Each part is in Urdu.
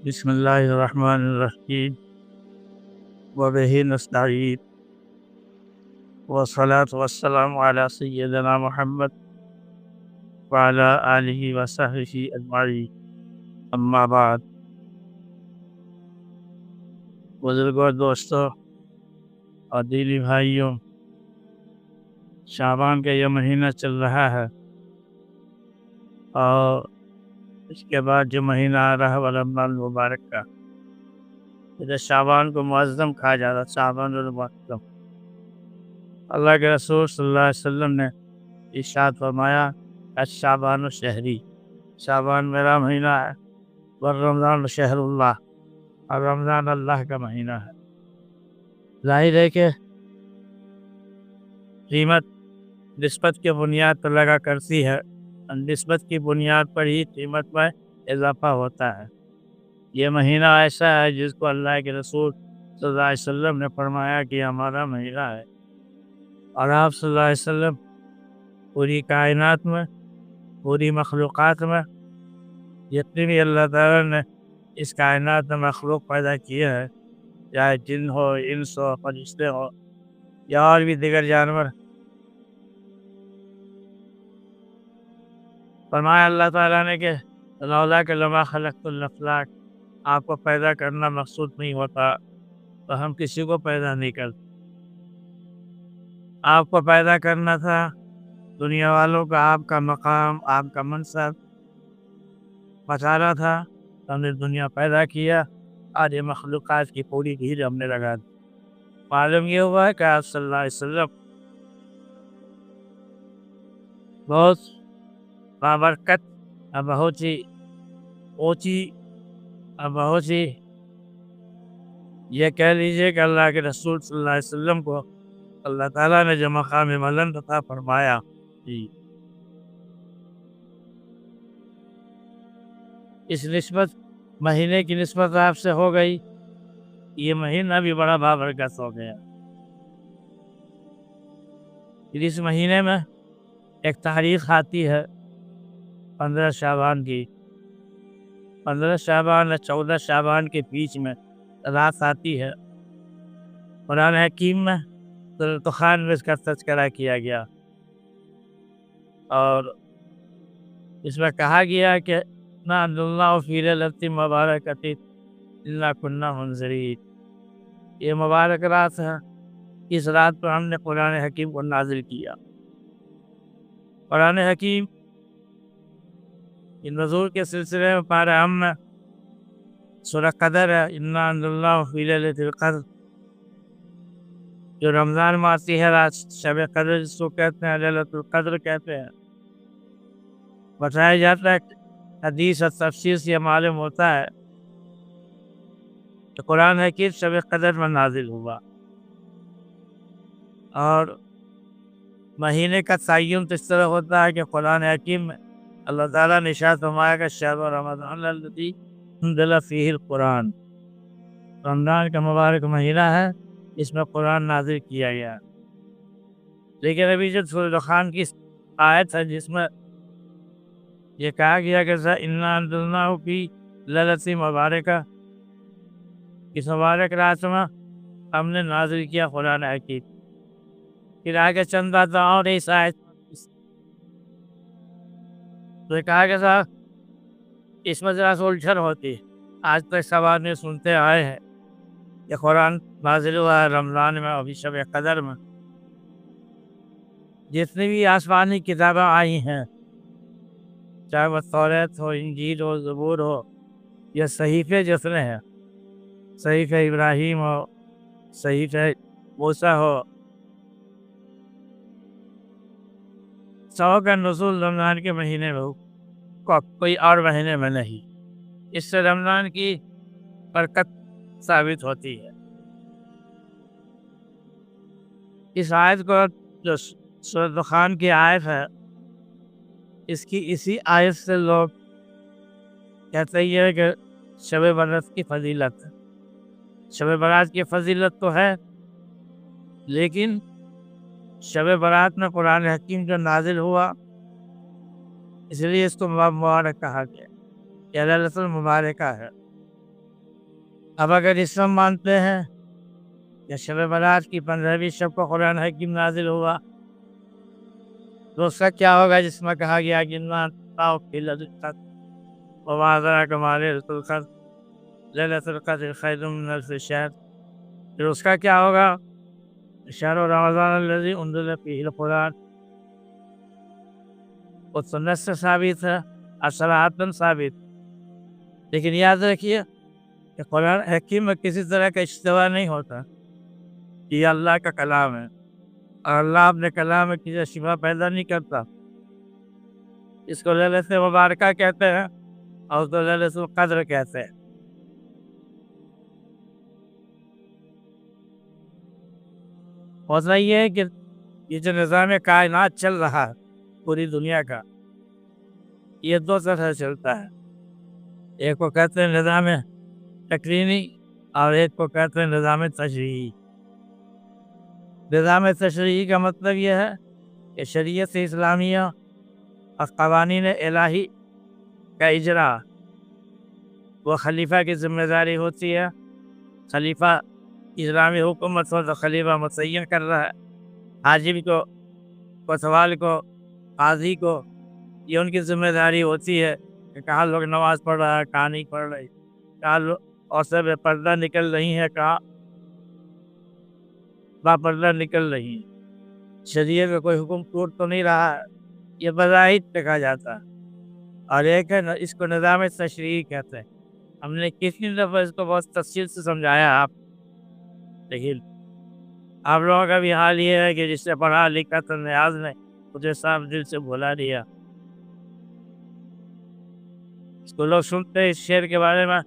بسم الله الرحمن الرحيم وبه نستعين والصلاة والسلام على سيدنا محمد وعلى آله وصحبه أجمعين أما بعد بزرگوں دوستوں اور دینی بھائیوں، شعبان کا یہ مہینہ چل رہا ہے اور اس کے بعد جو مہینہ آ رہا ہے وہ رمضان المبارک کا، جیسے شعبان کو معظم کہا جاتا ہے، شعبان المعظم۔ اللہ کے رسول صلی اللہ علیہ وسلم نے ارشاد فرمایا شعبان شہری، شعبان میرا مہینہ ہے، والرمضان شہر اللہ، اور رمضان اللہ کا مہینہ ہے۔ ظاہر ہے کہ قیمت نسبت کے بنیاد پر لگا کرتی ہے، نسبت کی بنیاد پر ہی قیمت میں اضافہ ہوتا ہے۔ یہ مہینہ ایسا ہے جس کو اللہ کے رسول صلی اللہ علیہ وسلم نے فرمایا کہ ہمارا مہینہ ہے، اور آپ صلی اللہ علیہ وسلم پوری کائنات میں، پوری مخلوقات میں، جتنی بھی اللہ تعالیٰ نے اس کائنات میں مخلوق پیدا کیے ہیں، چاہے جن ہو، انس ہو، فرشتے ہو یا اور بھی دیگر جانور، فرمایا اللہ تعالیٰ نے کہ لولا کہ لما خلقت الافلاک، آپ کو پیدا کرنا مقصود نہیں ہوتا تو ہم کسی کو پیدا نہیں کرتے۔ آپ کو پیدا کرنا تھا، دنیا والوں کا آپ کا مقام، آپ کا منصب بچانا تھا، تو ہم نے دنیا پیدا کیا اور یہ مخلوقات کی پوری بھیڑ ہم نے لگا دی۔ معلوم یہ ہوا ہے کہ آپ صلی اللہ علیہ وسلم بہت بابرکت اور بہت ہی اونچی اور بہت ہی، یہ کہہ لیجیے کہ اللہ کے رسول صلی اللہ علیہ وسلم کو اللہ تعالیٰ نے جو مقام بلند عطا فرمایا، اس نسبت مہینے کی نسبت آپ سے ہو گئی، یہ مہینہ بھی بڑا بابرکت ہو گیا۔ اس مہینے میں ایک تاریخ آتی ہے 15 شعبان کی، 15 شعبان اور 14 شعبان کے بیچ میں رات آتی ہے۔ قرآن حکیم میں سورۃ دخان میں اس کا تذکرہ کیا گیا، اور اس میں کہا گیا کہ نا اللہ فی لیلۃ مبارکۃ انا کنا منذرین، یہ مبارک رات ہے، اس رات پر ہم نے قرآن حکیم کو نازل کیا۔ قرآن حکیم نزول کے سلسلے میں پارہ ہم میں سورہ قدر ہے، انا اللہ فی لیلۃ القدر، جو رمضان میں آتی ہے رات، شب قدر جس کو کہتے ہیں، لیلۃ القدر کہتے ہیں۔ بتایا جاتا ہے، حدیث اور تفسیر سے یہ معلوم ہوتا ہے کہ قرآن حکیم شب قدر میں نازل ہوا، اور مہینے کا تعین تو اس طرح ہوتا ہے کہ قرآن حکیم میں اللہ تعالیٰ نے ارشاد فرمایا کہ شہر رمضان الذی انزل فیہ القرآن، رمضان کا مبارک مہینہ ہے، اس میں قرآن نازل کیا گیا۔ لیکن ابھی جو سورۃ دخان کی آیت ہے جس میں یہ کہا گیا کہ انا انزلناہ فی لیلۃ مبارکہ، اس مبارک رات میں ہم نے نازل کیا قرآن حکیم، پھر آگے چند باتیں اور اس آیت تو کہا کہ صاحب اس میں ذرا سا الجھن ہوتی ہے۔ آج تک سب آدمی سنتے آئے ہیں کہ قرآن نازل ہوا ہے رمضان میں، ابھی شب قدر میں۔ جتنی بھی آسمانی کتابیں آئی ہیں، چاہے وہ توریت ہو، انجیل ہو، زبور ہو، یا صحیفے جتنے ہیں، صحیفہ ابراہیم ہو، صحیفہ موسیٰ ہو، سب کا نزول رمضان کے مہینے میں ہو، کوئی اور مہینے میں نہیں۔ اس سے رمضان کی برکت ثابت ہوتی ہے۔ اس آیت کو جو سورۃ دخان کی آیت ہے، اس کی اسی آیت سے لوگ کہتے ہیں کہ شب برات کی فضیلت ہے۔ شب برات کی فضیلت تو ہے، لیکن شب برات میں قرآن حکیم جو نازل ہوا، اس لیے اس کو مبارک کہا گیا، یہ لیلۃ المبارکہ ہے۔ اب اگر اسلام مانتے ہیں کہ شب برات کی 15ویں شب کو قرآن حکیم نازل ہوا تو اس کا کیا ہوگا جس میں کہا گیا کہ پھر اس کا کیا ہوگا؟ شہر رمضان الذی انزل فیہ القرآن، وہ سنت سے ثابت ہے اور صراحتاً ثابت، لیکن یاد رکھیے کہ قرآن حکیم میں کسی طرح کا اشتباہ نہیں ہوتا، یہ اللہ کا کلام ہے اور اللہ اپنے کلام میں کسی شبہ پیدا نہیں کرتا۔ اس کو لیلۃ مبارکہ کہتے ہیں اور اس کو لیلۃ القدر کہتے ہیں۔ ہوتا یہ ہے کہ یہ جو نظام کائنات چل رہا ہے پوری دنیا کا، یہ دو طرح سے چلتا ہے، ایک کو کہتے ہیں نظام تکوینی اور ایک کو کہتے ہیں نظام تشریعی۔ نظام تشریعی کا مطلب یہ ہے کہ شریعت اسلامیہ اور قوانین الہی کا اجرا وہ خلیفہ کی ذمہ داری ہوتی ہے۔ خلیفہ اسلامی حکومت ہو تو خلیفہ متعین کر رہا ہے، حاجب کو، کوتوال کو، قاضی کو، یہ ان کی ذمہ داری ہوتی ہے کہ کہاں لوگ نماز پڑھ رہا ہے، کہاں نہیں پڑھ رہی، کہاں عورتیں بے پردہ نکل رہی ہیں، کہاں با پردہ نکل رہی ہیں۔ شریعت میں کوئی حکم ٹوٹ تو نہیں رہا ہے، یہ بظاہر دیکھا جاتا ہے۔ اور ایک ہے اس کو نظام تشریعی کہتے ہیں۔ ہم نے کتنی دفعہ اس کو بہت تفصیل سے سمجھایا آپ، لیکن آپ لوگوں کا بھی حال یہ ہے کہ جس سے پڑھا لکھا تو نیاز نے مجھے صاف دل سے بھلا دیا۔ اس کو لوگ سنتے ہیں اس شعر کے بارے میں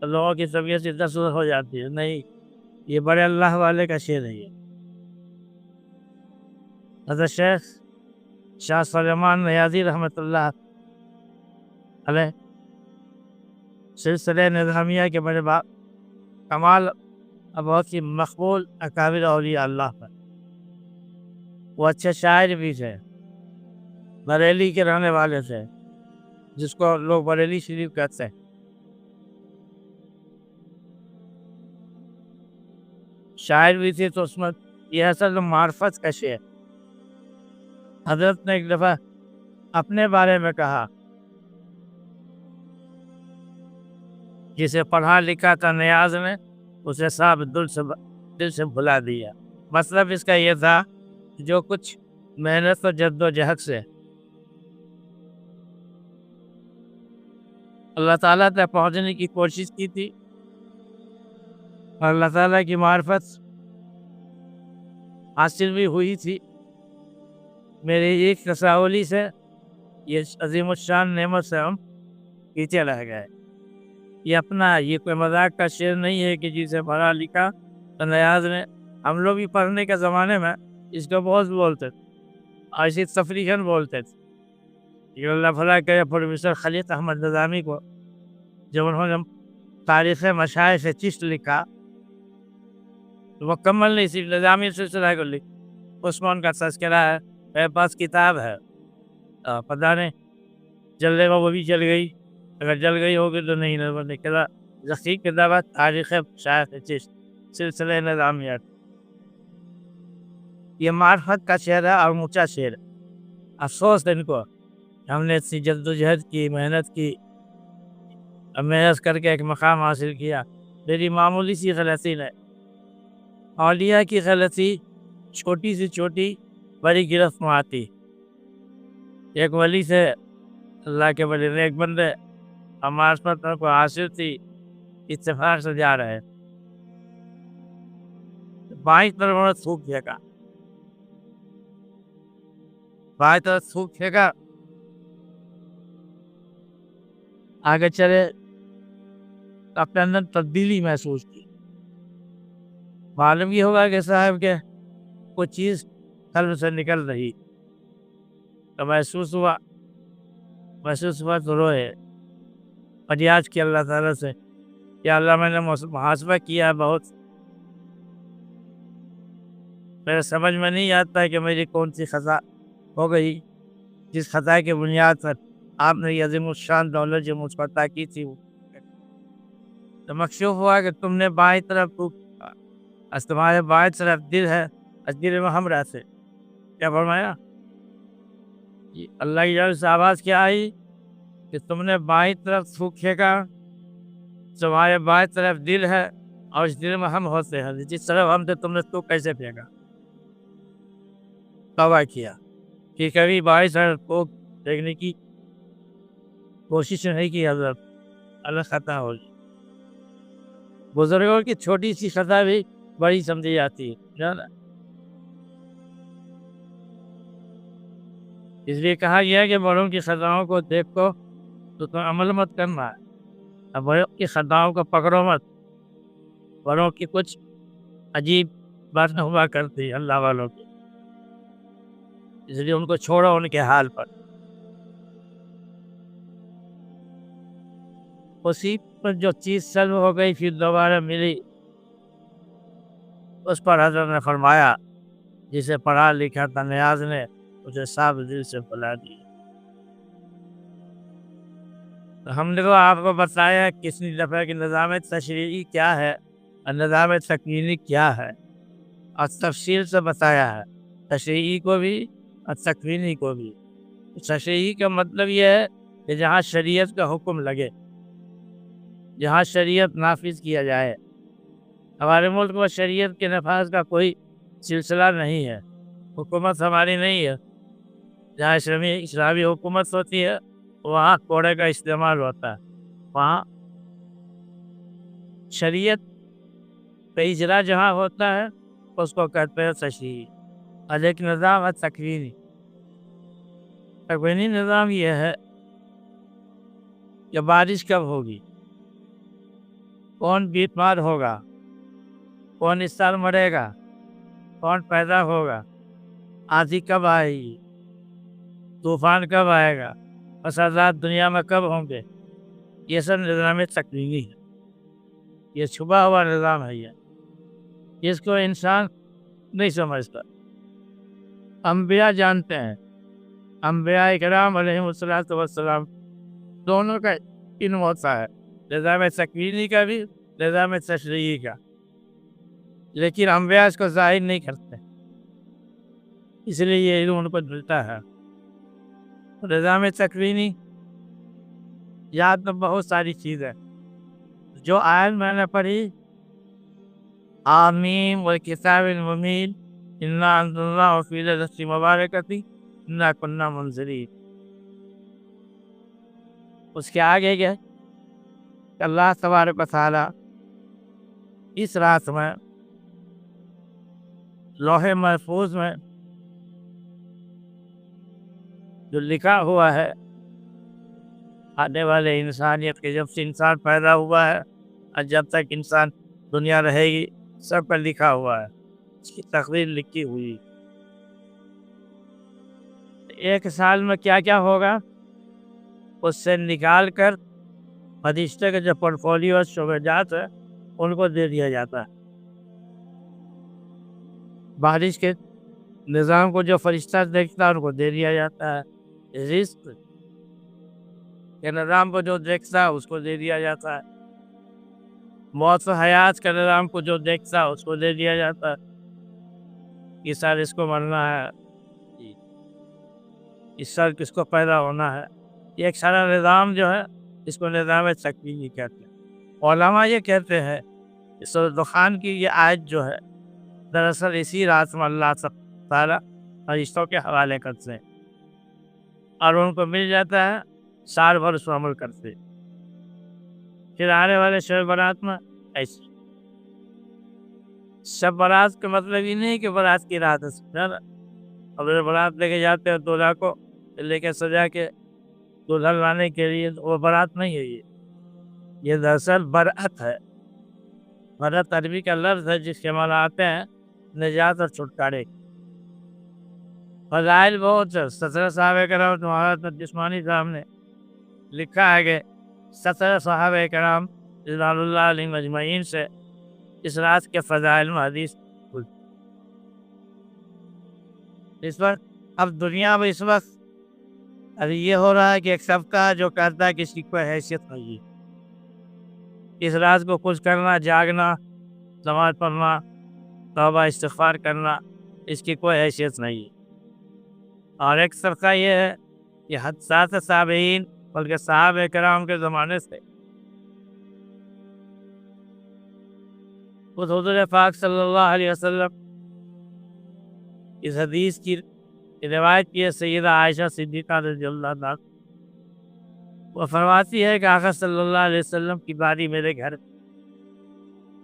تو لوگوں کی طبیعت سے تاثر ہو جاتی ہے، نہیں، یہ بڑے اللہ والے کا شعر ہے۔ یہ حضرت شیخ شاہ سلیمان نیازی رحمۃ اللہ علیہ سلسلہ نظامیہ کے بڑے کمال اور بہت ہی مقبول اکابر اولیاء اللہ پر، وہ اچھے شاعر بھی تھے، بریلی کے رہنے والے تھے، جس کو لوگ بریلی شریف کہتے ہیں۔ شاعر بھی تھے تو اس میں یہ اصل معرفت کا شعر۔ حضرت نے ایک دفعہ اپنے بارے میں کہا، جسے پڑھا لکھا تھا نیاز نے اسے صاحب دل سے بھلا دیا۔ مطلب اس کا یہ تھا جو کچھ محنت و جد و جہد سے اللہ تعالیٰ تک پہنچنے کی کوشش کی تھی اور اللہ تعالیٰ کی معرفت حاصل بھی ہوئی تھی، میری ایک تساؤلی سے یہ عظیم الشان نعمت سے ہم پیچھے رہ گئے۔ یہ کوئی مذاق کا شعر نہیں ہے کہ جسے پڑھا لکھا تو نیاز نے، ہم لوگ بھی پڑھنے کے زمانے میں اس کو بہت بولتے تھے اور اسی تفریحاً بولتے تھے۔ یہ اللہ بھلا کرے پروفیسر خلیق احمد نظامی کو، جب انہوں نے تاریخ مشائخ چشت لکھا تو مکمل نہیں، صرف نظامی سلسلہ کو لکھا، اس میں ان کا تذکرہ ہے، میرے پاس کتاب ہے، پتہ نہیں جلنے میں وہ بھی جل گئی، اگر جل گئی ہوگی تو نہیں نکلا، ذخیر کتاب ہے تاریخ مشائخ چشت سلسلہ نظامیات۔ یہ معرفت کا شعر ہے اور اونچا شعر ہے۔ افسوس ہے ان کو، ہم نے اتنی جد و جہد کی، محنت کی، محنت کر کے ایک مقام حاصل کیا، میری معمولی سی غلطی نے، اولیاء کی غلطی چھوٹی سے چھوٹی بڑی گرفت میں آتی۔ ایک ولی سے اللہ کے بڑے نیک بندے ہمارے کو حاصل تھی، اتفاق سے جا رہے، بائیں طرف تھوک پھینکا، بائیں طرف تھوک پھینکا، آگے چلے، اپنے اندر تبدیلی محسوس کی، معلوم یہ ہوگا کہ صاحب کے کوئی چیز قلب سے نکل رہی، تو محسوس ہوا تو روئے، فریاد کیا اللہ تعالیٰ سے، یا اللہ میں نے محاسبہ کیا بہت، میرے سمجھ میں نہیں آتا ہے کہ میری کون سی خطا ہو گئی، جس خطا کی بنیاد پر آپ نے یہ عظیم الشان دولت جو مجھ کو عطا کی تھی تو مکشوف ہوا کہ تم نے بائیں طرف تمہارے بائیں طرف دل ہے، دل میں ہم رہتے. کیا فرمایا؟ اللہ کی جانب سے آواز کیا آئی کہ تم نے بائیں طرف تھوکے گا، تمہارے بائیں طرف دل ہے اور اس دل میں ہم ہوتے ہیں، جس طرف ہم تھے تم نے تو کیسے پھینکا؟ توبہ کیا کہ کبھی بائیں طرف کو دیکھنے کی کوشش نہیں کی. حضرت اللہ خطا ہو جائے. بزرگوں کی چھوٹی سی خطا بھی بڑی سمجھی جاتی ہے. اس لیے کہا گیا کہ بڑوں کی خطاؤں کو دیکھو تو تم عمل مت کرنا ہے، بڑوں کی خطاؤں کو پکڑو مت. بڑوں کی کچھ عجیب باتیں ہوا کرتی اللہ والوں کی، اس لیے ان کو چھوڑو ان کے حال پر. اسی پر جو چیز سلب ہو گئی پھر دوبارہ ملی، اس پر حضرت نے فرمایا جسے پڑھا لکھا تھا نیاز نے اسے صاف دل سے بلا دی. ہم نے تو آپ کو بتایا کسی دفعہ کہ نظام تشریعی کیا ہے اور نظام تکوینی کیا ہے، اور تفصیل سے بتایا ہے تشریعی کو بھی اور تکوینی کو بھی. تشریعی کا مطلب یہ ہے کہ جہاں شریعت کا حکم لگے، جہاں شریعت نافذ کیا جائے. ہمارے ملک میں شریعت کے نفاذ کا کوئی سلسلہ نہیں ہے، حکومت ہماری نہیں ہے. جہاں اسلامی حکومت ہوتی ہے وہاں کوڑے کا استعمال ہوتا ہے، وہاں شریعت کا اجرا جہاں ہوتا ہے اس کو کہتے ہیں تشریعی. اور ایک نظام ہے تکوینی. تکوینی نظام یہ ہے کہ بارش کب ہوگی، کون بیمار ہوگا، کون اس سال مرے گا، کون پیدا ہوگا، آندھی کب آئے گی، طوفان کب آئے گا، فسادات دنیا میں کب ہوں گے. یہ سب نظام تکوینی ہے. یہ چھپا ہوا نظام ہے، یہ اس کو انسان نہیں سمجھتا. انبیاء جانتے ہیں، انبیاء کرام علیہ السلام دونوں کا علم ہوتا ہے، نظام تکوینی کا بھی نظام تشریعی کا. لیکن انبیاء اس کو ظاہر نہیں کرتے، اس لیے یہ علم ان کو ملتا ہے. نظام تکوینی یاد میں بہت ساری چیزیں جو آیت میں نے پڑھی، آمین والکتاب المبین انا انزلناہ فی لیلۃ مبارکۃ انا کنا منذرین. اس کے آگے گئے کہ اللہ تبارک و تعالی اس رات میں لوح محفوظ میں جو لکھا ہوا ہے آنے والے انسانیت کے، جب سے انسان پیدا ہوا ہے اور جب تک انسان دنیا رہے گی، سب پر لکھا ہوا ہے، اس کی تقریر لکھی ہوئی. ایک سال میں کیا کیا ہوگا اس سے نکال کر فرشتے کے جو پورٹ فولیو شعبجات ہے ان کو دے دیا جاتا ہے. بارش کے نظام کو جو فرشتہ دیکھتا ہے ان کو دے دیا جاتا ہے. رزق کے نظام کو جو دیکھتا ہے اس کو دے دیا جاتا ہے. موت و حیات کے نظام کو جو دیکھتا ہے اس کو دے دیا جاتا ہے. اس سال اس کو مرنا ہے، اس سال کس کو پیدا ہونا ہے. یہ ایک سارا نظام جو ہے اس کو نظام تکوینی کہتے ہیں. علماء یہ کہتے ہیں کہ سورۃ دخان کی یہ آیت جو ہے دراصل اسی رات میں اللہ تعالیٰ فرشتوں کے حوالے کرتے ہیں اور ان کو مل جاتا ہے، سال بھر اس پر عمل کرتے. پھر آنے والے شب برات میں ایسے شب برات کا مطلب یہ نہیں کہ برات کی رات ہے. اگر برات لے کے جاتے ہیں دولہا کو لے کے سجا کے دلہن لانے کے لیے، وہ برات نہیں ہے. یہ دراصل برات ہے. برات عربی کا لفظ ہے جس کے معنی آتے ہیں نجات اور چھٹکارے. فضائل بہت ہے. 17 صحابہ کرام تمہارا جسمانی صاحب نے لکھا ہے کہ 17 صحابہ کرام رضوان اللہ علیہم اجمعین سے اس رات کے فضائل میں حدیث اس وقت. اب دنیا میں اس وقت ابھی یہ ہو رہا ہے کہ ایک طبقہ جو کہتا ہے کہ اس کی کوئی حیثیت نہیں ہے. اس راز کو کچھ کرنا، جاگنا، نماز پڑھنا، توبہ استغفار کرنا، اس کی کوئی حیثیت نہیں ہے۔ اور ایک طرقہ یہ ہے کہ حضرات صحابین بلکہ صحابہ کرام کے زمانے سے خود حضور پاک صلی اللہ علیہ وسلم اس حدیث کی روایت کی ہے سیدہ عائشہ صدیقہ رضی اللہ عنہا، وہ فرماتی ہے کہ آقا صلی اللہ علیہ وسلم کی باری میرے گھر،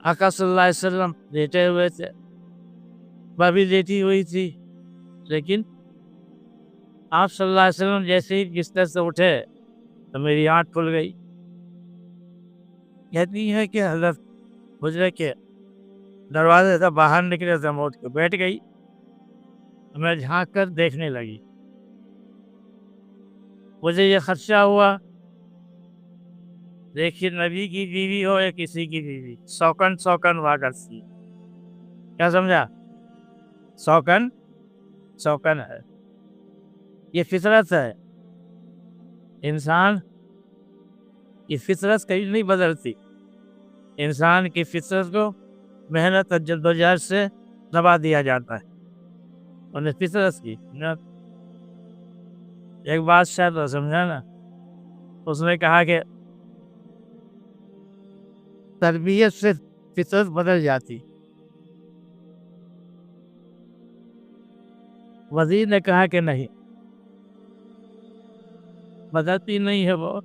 آقا صلی اللہ علیہ وسلم لیٹے ہوئے تھے، میں بھی لیٹی ہوئی تھی، لیکن آپ صلی اللہ علیہ وسلم جیسے ہی بستر سے اٹھے تو میری آنکھ کھل گئی۔ کہتی ہے کہ حضرت حجرے کے دروازے سے باہر نکلے تو اٹھ کے بیٹھ گئی، میں جھانک کر دیکھنے لگی، مجھے یہ خدشہ ہوا دیکھیے نبی کی بیوی ہو یا کسی کی بیوی، سوکن ہوا کرتی، کیا سمجھا؟ سوکن ہے، یہ فطرت ہے، انسان کی فطرت کہیں نہیں بدلتی، انسان کی فطرت کو محنت اور جدوجہد سے دبا دیا جاتا ہے، انہیں فطرت کی ایک بادشاہ تو سمجھا نا، اس نے کہا کہ تربیت سے فطرت بدل جاتی، وزیر نے کہا کہ نہیں، بدلتی نہیں ہے، وہ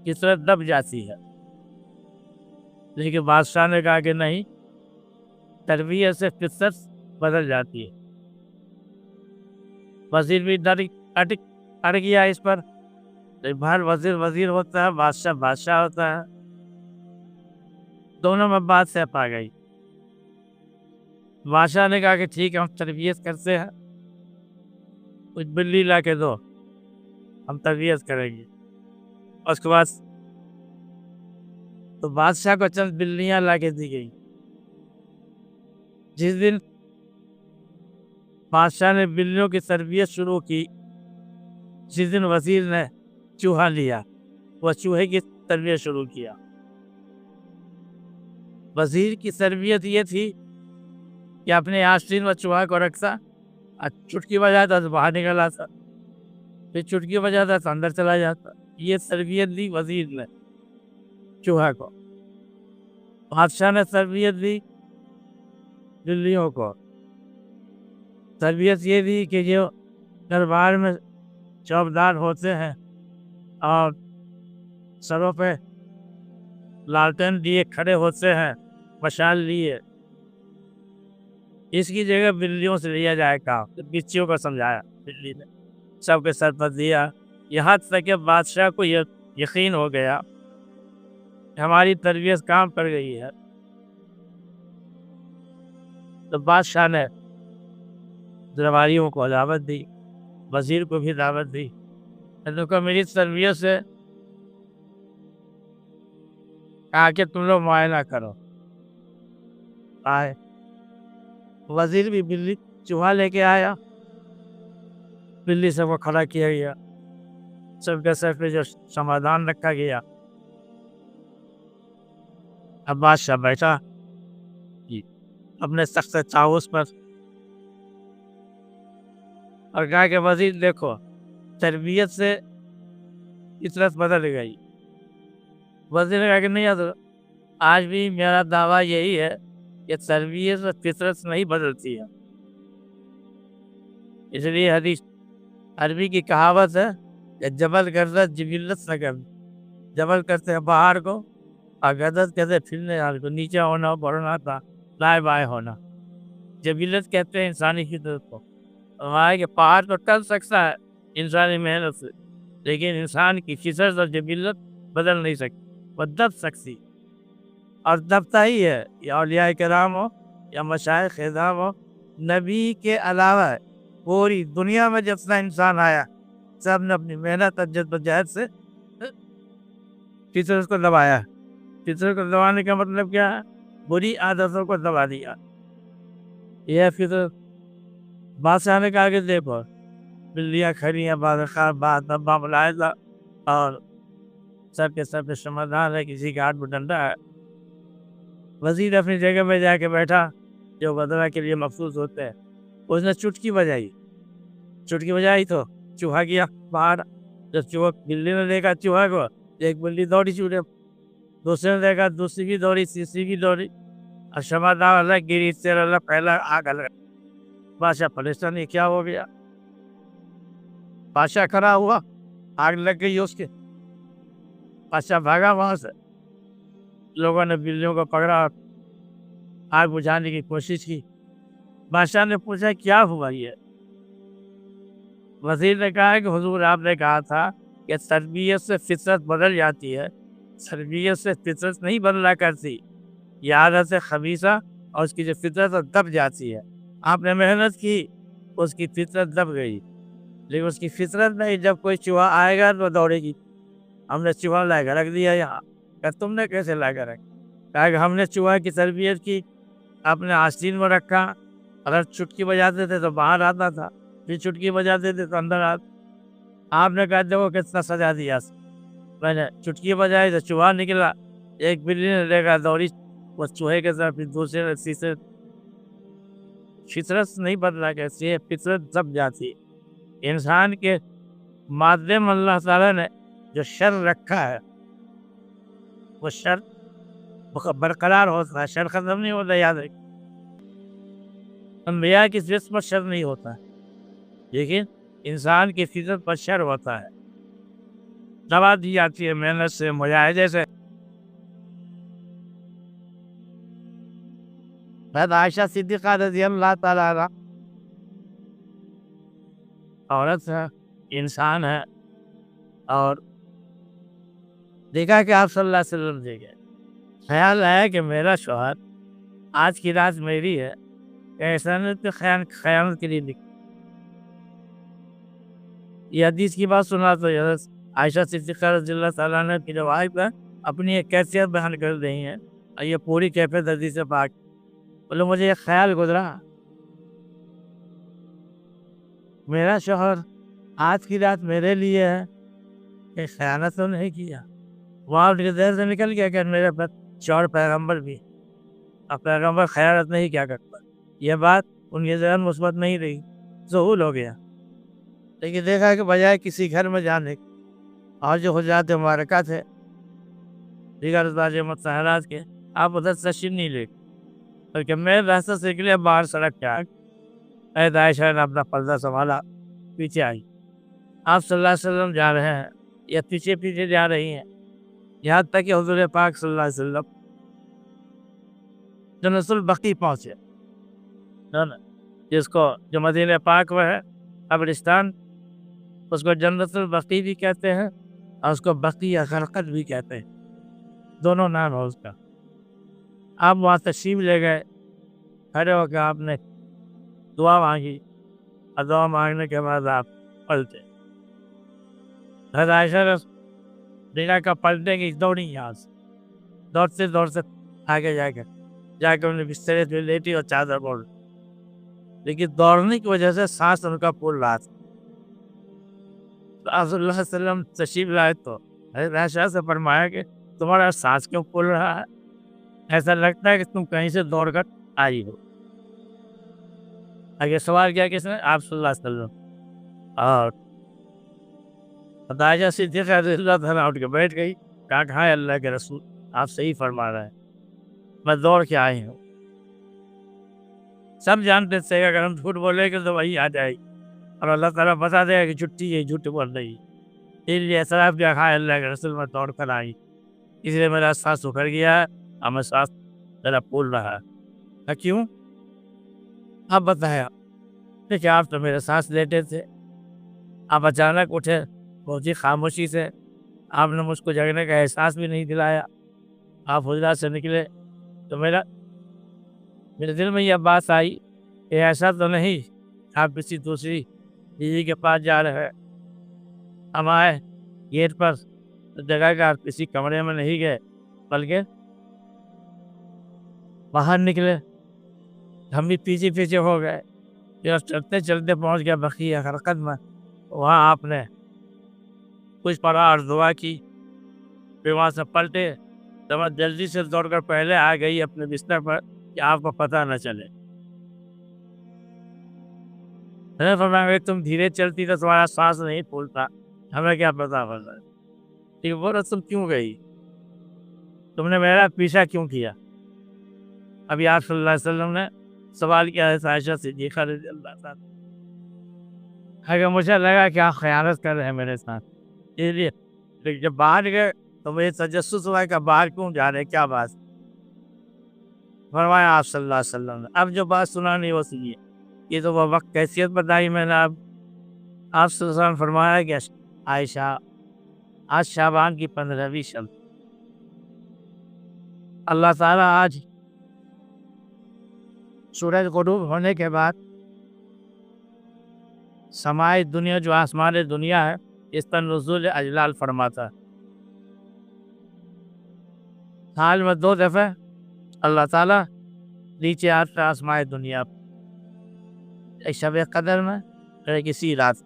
فطرت دب جاتی ہے، لیکن بادشاہ نے کہا کہ نہیں، تربیت سے فطرت بدل جاتی ہے۔ وزیر بھی اڑ گیا اس پر، بہر وزیر ہوتا ہے، بادشاہ ہوتا ہے، دونوں میں بات سے پا گئی۔ بادشاہ نے کہا کہ ٹھیک ہے، ہم تربیت کرتے ہیں، کچھ بلی لا کے دو، ہم تربیت کریں گے۔ اس کے بعد تو بادشاہ کو چند بلیاں لا کے دی گئی۔ جس دن بادشاہ نے بلیوں کی تربیت شروع کی، جس دن وزیر نے چوہا لیا، وہ چوہے کی تربیت شروع کیا۔ وزیر کی تربیت یہ تھی کہ اپنے آستین میں چوہا کو رکھتا، چٹکی بجاتا تو باہر نکل آتا، پھر چٹکی بجاتا تو اندر چلا جاتا، یہ تربیت دی وزیر نے چوہا کو۔ بادشاہ نے تربیت دی بلیوں کو، تربیت یہ دی کہ جو دربار میں چوکیدار ہوتے ہیں اور سروں پہ لالٹین لیے کھڑے ہوتے ہیں، مشال لیے، اس کی جگہ بلیوں سے لیا جائے کام، بچیوں کو سمجھایا بلی نے، سب کے سر پر دیا، یہاں تک کہ بادشاہ کو یقین ہو گیا کہ ہماری تربیت کام کر گئی ہے۔ تو بادشاہ نے درباریوں کو دعوت دی، وزیر کو بھی دعوت دی، کہ میری تربیت سے کہا کہ تم لوگ معائنہ کرو۔ آئے وزیر بھی بلی چوہا لے کے آیا، بلی سب کو کھڑا کیا گیا، سب کے سر پہ جو سمادھان رکھا گیا۔ اب بادشاہ بیٹھا اپنے تخت طاؤس پر اور کہا کہ وزیر دیکھو، تربیت سے فطرت بدل گئی۔ وزیر نے کہا کہ نہیں، آج بھی میرا دعویٰ یہی ہے کہ تربیت سے فطرت نہیں بدلتی ہے۔ اس لیے حدیث عربی کی کہاوت ہے کہ جبل گردت جبلت نہ کر، جبل کرتے ہیں باہر کو اور گردت کہتے پھرنے والے کو، نیچے ہونا، بڑھنا تھا، دائیں بائیں ہونا، جبلت کہتے ہیں انسانی فطرت کو۔ کہ پہاڑ تو ٹل سکتا ہے انسانی محنت سے، لیکن انسان کی فطرت اور جبلت بدل نہیں سکتی، وہ دب سکتی، اور دبتا ہی ہے، یا اولیاء کرام ہو یا مشائخ اعظام ہو، نبی کے علاوہ پوری دنیا میں جتنا انسان آیا سب نے اپنی محنت اور جدوجہد سے فطرت کو دبایا۔ فطرت کو دبانے کا مطلب کیا ہے؟ بری عادتوں کو دبا دیا، یہ فطرت۔ بادشاہ نے کہا کہ دیکھو، بلیاں کھڑی ہیں، بادشاہ بات ملائزہ، اور سب کے سب سمجھدار ہے، کسی کے ہاتھ میں ڈنڈا ہے۔ وزیر اپنی جگہ میں جا کے بیٹھا جو وزراء کے لیے مخصوص ہوتے ہیں، اس نے چٹکی بجائی تو چوہا گیا باہر۔ جب چوہا بلی نے دیکھا چوہا کو، ایک بلی دوڑی چوڑے، دوسرے نے دیکھا، دوسری بھی دوڑی، تیسری بھی دوڑی، اور شمعدار الگ گری، تیر الگ پھیلا، آگ الگ۔ بادشاہ پریشان، یہ کیا ہو گیا؟ بادشاہ کھڑا ہوا، آگ لگ گئی اس کے، بادشاہ بھاگا وہاں سے۔ لوگوں نے بلیوں کو پکڑا، آگ بجھانے کی کوشش کی۔ بادشاہ نے پوچھا کیا ہوا یہ؟ وزیر نے کہا کہ حضور آپ نے کہا تھا کہ تربیت سے فطرت بدل جاتی ہے، تربیت سے فطرت نہیں بدلا کرتی، یہ عادت خبیثہ اور اس کی جو فطرت دب جاتی ہے۔ آپ نے محنت کی، اس کی فطرت دب گئی، لیکن اس کی فطرت نہیں، جب کوئی چوہا آئے گا تو دوڑے گی۔ ہم نے چوہا لا کے رکھ دیا یہاں۔ کہ تم نے کیسے لا کے رکھ؟ کہا کہ ہم نے چوہا کی تربیت کی، اپنے آستین میں رکھا، اگر چٹکی بجاتے تھے تو باہر آتا تھا، پھر چٹکی بجاتے تھے تو اندر آتا۔ آپ نے کہا دیکھو کتنا سجا دیا، میں نے چٹکی بجائی تو چوہا نکلا، ایک بلی نے دیکھا دوڑی، وہ چوہے کے ساتھ، پھر دوسرے نے تیسرے۔ فطرت نہیں بدلا کیسی ہے، فطرت دب جاتی ہے۔ انسان کے مادے میں اللہ تعالیٰ نے جو شر رکھا ہے، وہ شر برقرار ہوتا ہے، شر ختم نہیں ہوتا۔ یاد رکھ، انبیاء کی فطرت پر شر نہیں ہوتا ہے، لیکن انسان کی فطرت پر شر ہوتا ہے۔ دوا دی جاتی ہے محنت سے، مجاہدے سے۔ حضرت عائشہ صدیقہ رضی اللہ تعالیٰ عنہ عورت ہے، انسان ہے، اور دیکھا کہ آپ صلی اللہ علیہ وسلم دیکھے، خیال آیا کہ میرا شوہر آج کی رات میری ہے، ایسا نہیں تو خیانت کے لیے لکھ۔ یہ حدیث کی بات سنا تو حضرت عائشہ صدیقہ رضی اللہ تعالیٰ عنہ کی روایت پر اپنی ایک کیفیت بیان کر رہی ہیں، اور یہ پوری کیفیت حدیث پاک۔ بولے مجھے ایک خیال گزرا، میرا شوہر آج کی رات میرے لیے ہے، کہ خیانت تو نہیں کیا؟ وہاں دیر سے نکل گیا کہ میرے پر شوہر پیغمبر بھی، اب پیغمبر خیانت نہیں کیا کرتا۔ یہ بات ان کے ذہن مثبت نہیں رہی، ظہول ہو گیا۔ لیکن دیکھا کہ بجائے کسی گھر میں جانے اور جو حجرات مبارکہ تھے، دیگر ازواج مطہرات کے، آپ ادھر تشریف نہیں لے، بلکہ میں راستہ سے نکلے باہر سڑک پہ آ گئے۔ عائشہ نے اپنا پردہ سنبھالا، پیچھے آئی، آپ صلی اللہ علیہ وسلم جا رہے ہیں یا پیچھے پیچھے جا رہی ہیں، یہاں تک کہ حضور پاک صلی اللہ علیہ وسلم جنت البقیع پہنچے، جس کو جو مدینہ پاک میں ہے قبرستان، اس کو جنت البقیع بھی کہتے ہیں، اور اس کو بقیع غرقد بھی کہتے ہیں، دونوں نام ہے اس کا۔ آپ وہاں تشریف لے گئے، کھڑے ہو کے آپ نے دعا مانگی، اور دعا مانگنے کے بعد آپ پلٹے۔ حضرت عائشہ نے دیکھا کہ پلٹنے کی دوڑی، یہاں سے دوڑتے دوڑتے آگے جا کے انہیں بسترے پہ لیٹی اور چادر اوڑھ، لیکن دوڑنے کی وجہ سے سانس ان کا پھول رہا تھا۔ آپ صلی اللہ علیہ وسلم تشریف لائے تو حضرت عائشہ سے فرمایا کہ تمہارا سانس کیوں پھول رہا ہے؟ ایسا لگتا ہے کہ تم کہیں سے دوڑ کر آئی ہو۔ آگے سوال کیا کس نے؟ آپ صلی اللہ علیہ وسلم۔ اور عائشہ صدیقہ رضی اللہ تعالیٰ اٹھ کے بیٹھ گئی، کہا کہ ہاں اللہ کے رسول، آپ صحیح فرما رہے ہیں، میں دوڑ کے آئی ہوں۔ سب جانتے تھے کہ اگر ہم جھوٹ بولیں گے تو وہی آ جائے گی، اور اللہ تعالیٰ بتا دے گا کہ جھوٹی ہے، جھوٹ بول رہی ہے۔ اس لیے اعتراف کیا، ہاں اللہ کے رسول، میں دوڑ کر آئی، اس لیے میرا سانس اکھڑ گیا ہے، اور میں سانس میرا پھول رہا ہے۔ کیوں؟ آپ بتایا۔ دیکھیں، آپ تو میرے سانس لیتے تھے، آپ اچانک اٹھے بہت ہی خاموشی سے، آپ نے مجھ کو جگنے کا احساس بھی نہیں دلایا، آپ حجرات سے نکلے تو میرے دل میں یہ بات آئی کہ ایسا تو نہیں آپ کسی دوسری بیوی کے پاس جا رہے ہیں۔ ہم آئے گیٹ پر جگہ کا، آپ کسی کمرے میں نہیں گئے، بلکہ باہر نکلے، ہم بھی پیچھے پیچھے ہو گئے، پھر چلتے چلتے پہنچ گیا بقیع غرقد میں۔ وہاں آپ نے کچھ پڑھا اور دعا کی، پھر وہاں سے پلٹے تو جلدی سے دوڑ کر پہلے آ گئی اپنے بستر پر کہ آپ کو پتہ نہ چلے. فرمایا تم دھیرے چلتی تو تمہارا سانس نہیں پھولتا, ہمیں کیا پتا ہوتا. ٹھیک وہ تم کیوں گئی, تم نے میرا پیچھا کیوں کیا؟ ابھی آپ صلی اللہ علیہ وسلم نے سوال کیا ہے عائشہ صدیقہ رضی اللہ عنہا. اگر مجھے لگا کہ آپ خیانت کر رہے ہیں میرے ساتھ, اس لیے جب باہر گئے تو مجھے تجسس ہوا کہ باہر کیوں جا رہے, کیا بات؟ فرمایا آپ صلی اللہ علیہ وسلم نے اب جو بات سنانی وہ سنیے. یہ تو وہ وقت کیفیت بتائی میں نے آپ صلی اللہ علیہ وسلم فرمایا کہ عائشہ آج شعبان کی 15ویں شب, اللہ تعالیٰ آج سورج غروب ہونے کے بعد سمائی دنیا جو آسمان دنیا ہے اس پر نزول اجلال فرماتا ہے. سال میں 2 دفعہ اللہ تعالیٰ نیچے آتا ہے آسمان دنیا, ایک شب قدر میں اور ایک اسی رات,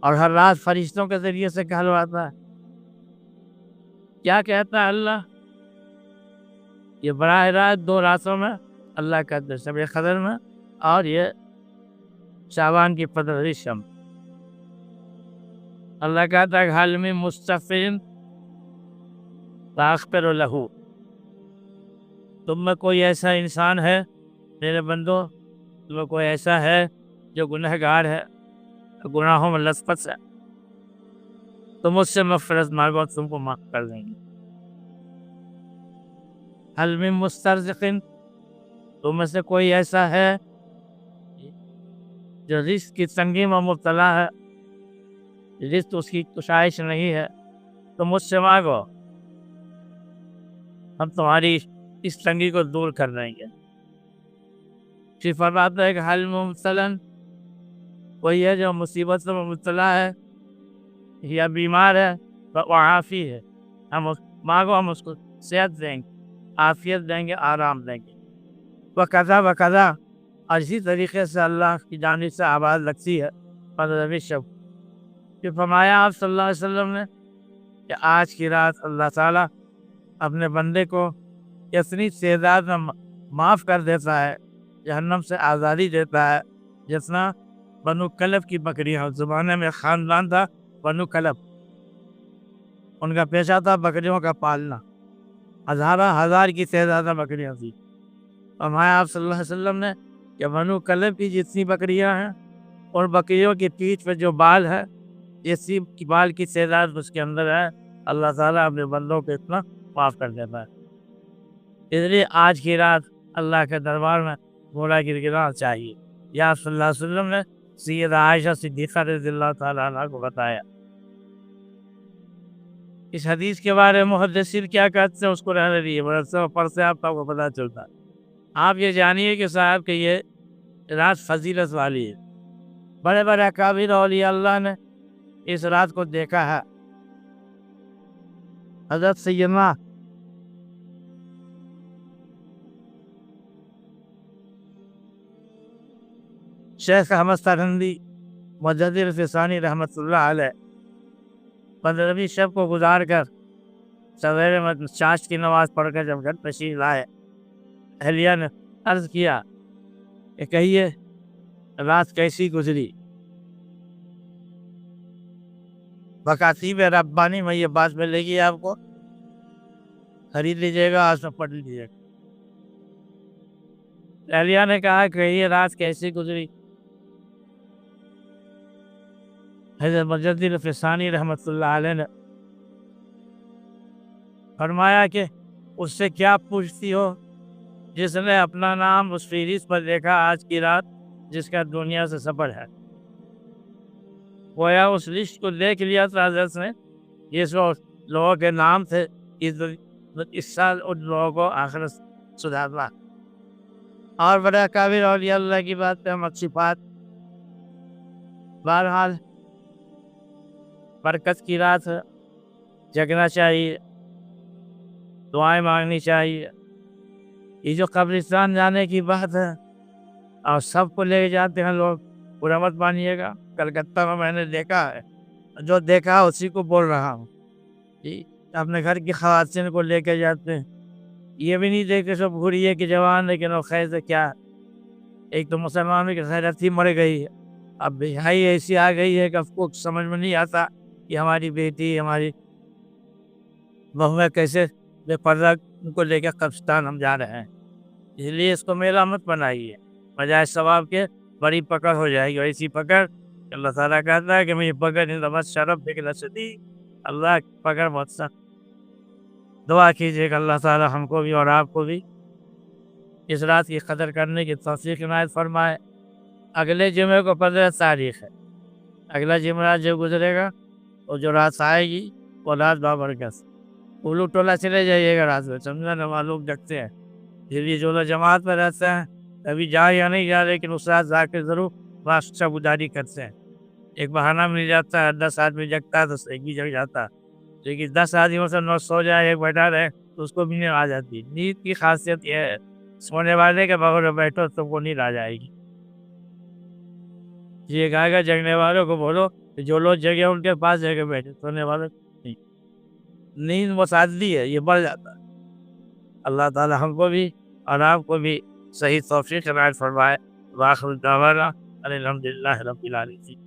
اور ہر رات فرشتوں کے ذریعے سے کہلواتا ہے. کیا کہتا ہے اللہ؟ یہ براہ راست 2 راتوں میں اللہ کا شب قدر میں اور یہ شعبان کی 15ویں شب. اللہ کہتا ہے حل من مستغفر فاغفر لہ, تم میں کوئی ایسا انسان ہے میرے بندو, تم میں کوئی ایسا ہے جو گنہگار ہے, گناہوں میں لثپت ہے, تو مجھ سے مغفرت مانگو, تم کو معاف کر دیں گے. حل من مسترزق, تم میں سے کوئی ایسا ہے جو رزق کی تنگی میں مبتلا ہے, رزق اس کی کشائش نہیں ہے, تو مجھ سے مانگو, ہم تمہاری اس تنگی کو دور کر دیں گے. پھر فرماتا ہے کہ حل من مبتلا, کوئی ہے جو مصیبت میں مبتلا ہے یا بیمار ہے وعافی ہے, ہم مانگو ہم اس کو صحت دیں گے, عافیت دیں گے, آرام دیں گے. وقضا وقضا, اور اسی طریقے سے اللہ کی جانب سے آواز لگتی ہے 15ویں شب. پھر فرمایا آپ صلی اللہ علیہ وسلم نے کہ آج کی رات اللہ تعالیٰ اپنے بندے کو اتنی تعداد میں معاف کر دیتا ہے, جہنم سے آزادی دیتا ہے, جتنا بنو کلب کی بکریاں. اس زمانے میں خاندان تھا بنو کلب, ان کا پیشہ تھا بکریوں کا پالنا, ہزار کی تعداد میں بکریاں تھیں. فرمایا آپ صلی اللہ علیہ وسلم نے کہ بنو کلب کی جتنی بکریاں ہیں اور بکریوں کی پیٹھ پہ جو بال ہے اسی بال کی تعداد اس کے اندر ہے, اللہ تعالیٰ اپنے بندوں کو اتنا معاف کر دیتا ہے. اس لیے آج کی رات اللہ کے دربار میں گھوڑا گرگرانا چاہیے. یا صلی اللہ علیہ وسلم نے سیدہ عائشہ صدیقہ رضی اللہ تعالیٰ عنہ کو بتایا. اس حدیث کے بارے میں محدثین کیا کہتے ہیں اس کو رہنے دیے, پر سے آپ کو پتہ چلتا ہے. آپ یہ جانیے کہ صاحب کہ یہ رات فضیلت والی ہے. بڑے بڑے اکابر اولیاء اللہ نے اس رات کو دیکھا ہے. حضرت سیدنا شیخ احمد سرہندی مجدد الفسانی رحمۃ اللہ علیہ 15ویں شب کو گزار کر سویرے میں چاش کی نماز پڑھ کر جب گھر تشریف لائے, اہلیہ نے عرض کیا کہ کہیے رات کیسی گزری. بکاتیب ربانی میں یہ بات ملے گی, آپ کو خرید لیجیے گا, آج میں پڑھ لیجیے گا. اہلیہ نے کہا کہ یہ رات کیسی گزری. حضرت مجدد الفسانی رحمۃ اللہ علیہ نے فرمایا کہ اس سے کیا پوچھتی ہو جس نے اپنا نام اس فہرست پر دیکھا آج کی رات جس کا دنیا سے سفر ہے. گویا اس لسٹ کو دیکھ لیا تھا حضرت نے, جس لوگوں کے نام تھے اس سال ان لوگوں کو آخرت سدھارنا. اور بڑے اکابر اولیاء اللہ کی بات پہ ہم اچھی بات. بہرحال برکت کی رات ہے, جگنا چاہیے, دعائیں مانگنی چاہیے. یہ جو قبرستان جانے کی بات ہے اور سب کو لے جاتے ہیں لوگ, برا مت مانیے گا. کلکتہ میں نے دیکھا ہے, جو دیکھا اسی کو بول رہا ہوں. جی اپنے گھر کی خواتین کو لے کے جاتے ہیں، یہ بھی نہیں دیکھتے سب بھوری ہے کہ جوان لیکن وہ خیر سے کیا، ایک تو مسلمانوں کی خیرت ہی مر گئی ہے، اب بہائی ایسی آ گئی ہے کہ اس کو سمجھ میں نہیں آتا کہ ہماری بیٹی ہماری بہویں کیسے بے پردہ ان کو لے کے قبرستان ہم جا رہے ہیں، اس لیے اس کو میلہ مت بنائیے، بجائے ثواب کے بڑی پکڑ ہو جائے گی، اور اسی پکڑ اللہ تعالیٰ کہتا ہے کہ میں یہ پکڑ نہیں شرف بک رسدی، اللہ کی پکڑ بہت سخت۔ دعا کیجیے کہ اللہ تعالیٰ ہم کو بھی اور آپ کو بھی اس رات کی قدر کرنے کی توفیق عنایت فرمائے۔ اگلے جمعے کو 15 تاریخ ہے، اگلا جمعہ جو گزرے گا اور جو رات آئے گی وہ رات بابرکت، اولو ٹولہ چلے جائیے گا رات میں، سمجھا نا، وہاں لوگ جگتے ہیں، اس لیے جو لوگ جماعت میں رہتے ہیں کبھی جائے یا نہیں جائے لیکن اس رات جا کے ضرور وہاں شب گزاری کرتے ہیں۔ ایک بہانہ مل جاتا ہے، 10 آدمی جگتا ہے تو ایک بھی جگ جاتا ہے، لیکن 10 آدمیوں سے 9 سو جائے ایک بیٹھا رہے تو اس کو بھی نیند آ جاتی ہے۔ نیند کی خاصیت یہ ہے، سونے والے کے بغیر بیٹھو تو وہ نیند آ جائے گی۔ یہ کہا گا جگنے والوں کو بولو کہ جو لوگ جگے ان کے پاس جگہ بیٹھے، سونے والوں نہیں، نیند وہ سادگی ہے، یہ بڑھ جاتا ہے۔ اللہ تعالی ہم کو بھی اور آپ کو بھی صحیح توفیق عنایت فرمائے۔ وآخر دعوانا ان الحمدللہ رب العالمین۔